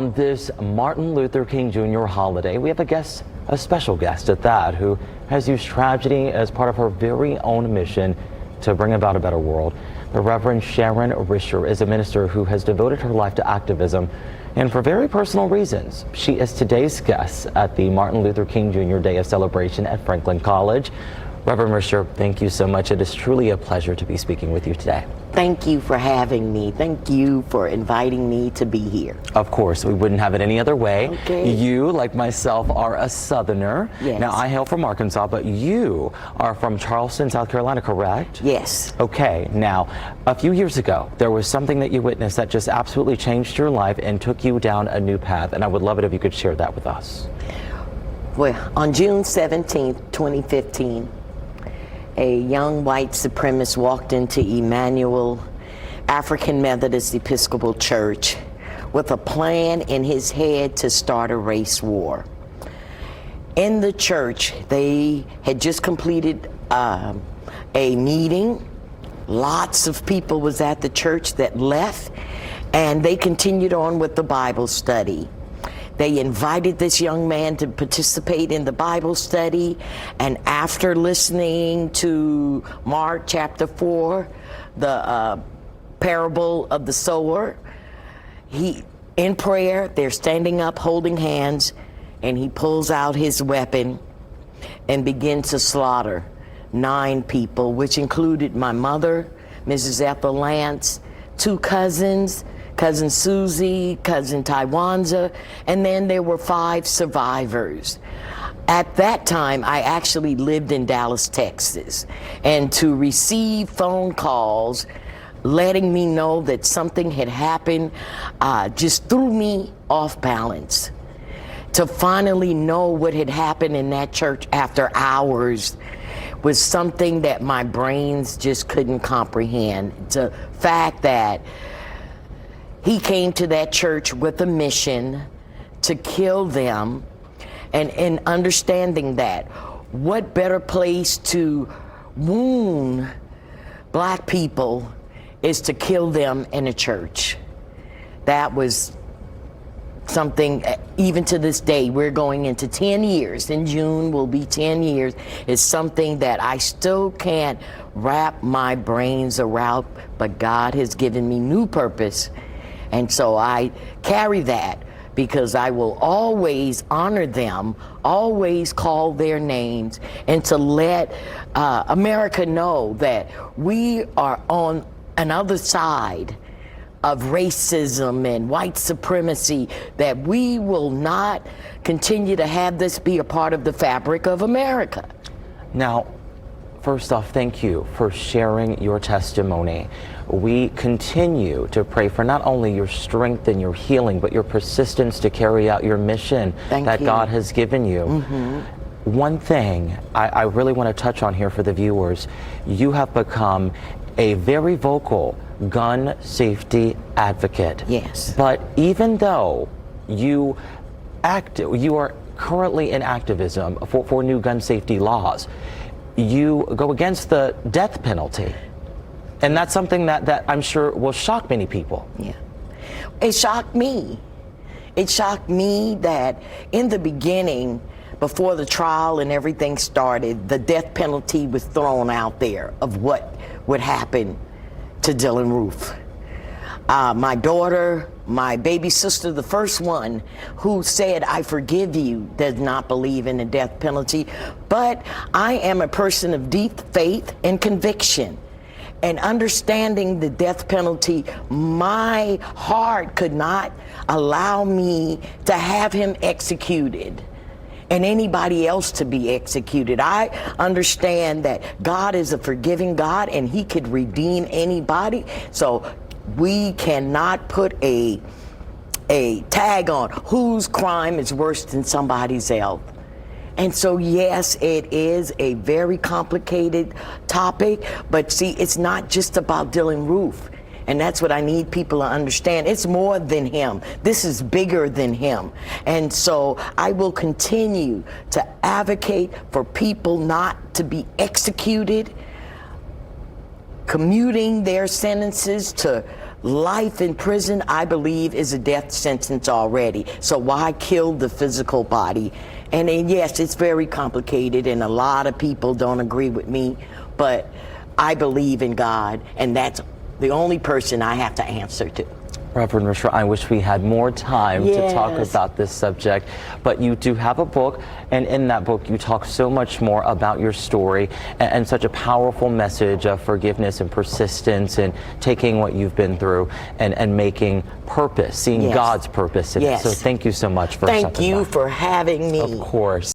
on this Martin Luther King Jr. holiday, we have a special guest at that, who has used tragedy as part of her very own mission to bring about a better world. The Reverend Sharon Risher is a minister who has devoted her life to activism, and for very personal reasons. She is today's guest at the Martin Luther King Jr. Day of Celebration at Franklin College. Reverend Risher, thank you so much. It is truly a pleasure to be speaking with you today. Thank you for having me. Thank you for inviting me to be here. Of course, we wouldn't have it any other way. Okay. You, like myself, are a Southerner. Yes. Now, I hail from Arkansas, but you are from Charleston, South Carolina, correct? Yes. Okay. Now, a few years ago, there was something that you witnessed that just absolutely changed your life and took you down a new path, and I would love it if you could share that with us. Well, on June 17th, 2015, a young white supremacist walked into Emmanuel African Methodist Episcopal Church with a plan in his head to start a race war. In the church, they had just completed a meeting. Lots of people was at the church that left, and they continued on with the Bible study. They invited this young man to participate in the Bible study, and after listening to Mark chapter 4, the parable of the sower, in prayer, they're standing up holding hands, and he pulls out his weapon and begins to slaughter 9 people, which included my mother, Mrs. Ethel Lance, 2 cousins, Cousin Susie, Cousin Tywanza, and then there were 5 survivors. At that time, I actually lived in Dallas, Texas, and to receive phone calls letting me know that something had happened just threw me off balance. To finally know what had happened in that church after hours was something that my brains just couldn't comprehend. The fact that he came to that church with a mission to kill them, and in understanding that, what better place to wound black people is to kill them in a church. That was something, even to this day, we're going into 10 years. In June will be 10 years. It's something that I still can't wrap my brains around, but God has given me new purpose. And so I carry that because I will always honor them, always call their names, and to let America know that we are on another side of racism and white supremacy, that we will not continue to have this be a part of the fabric of America. Now, first off, thank you for sharing your testimony. We continue to pray for not only your strength and your healing, but your persistence to carry out your mission that God has given you. Mm-hmm. One thing I really want to touch on here for the viewers, you have become a very vocal gun safety advocate. Yes. But even though you are currently in activism for new gun safety laws, you go against the death penalty. And that's something that I'm sure will shock many people. Yeah. It shocked me. It shocked me that in the beginning, before the trial and everything started, the death penalty was thrown out there of what would happen to Dylann Roof. My daughter, my baby sister, the first one who said, "I forgive you," does not believe in the death penalty. But I am a person of deep faith and conviction. And understanding the death penalty, my heart could not allow me to have him executed and anybody else to be executed. I understand that God is a forgiving God and he could redeem anybody. So we cannot put a tag on whose crime is worse than somebody's else. And so, yes, it is a very complicated topic, but see, it's not just about Dylann Roof. And that's what I need people to understand. It's more than him. This is bigger than him. And so I will continue to advocate for people not to be executed, commuting their sentences to life in prison, I believe, is a death sentence already. So why kill the physical body? And then, yes, it's very complicated, and a lot of people don't agree with me, but I believe in God, and that's the only person I have to answer to. Reverend Risher, I wish we had more time to talk Yes. about this subject, but you do have a book, and in that book you talk so much more about your story and such a powerful message of forgiveness and persistence and taking what you've been through and making purpose, seeing Yes. God's purpose in Yes. it. So thank you so much for Thank stopping you by. for having me. Of course.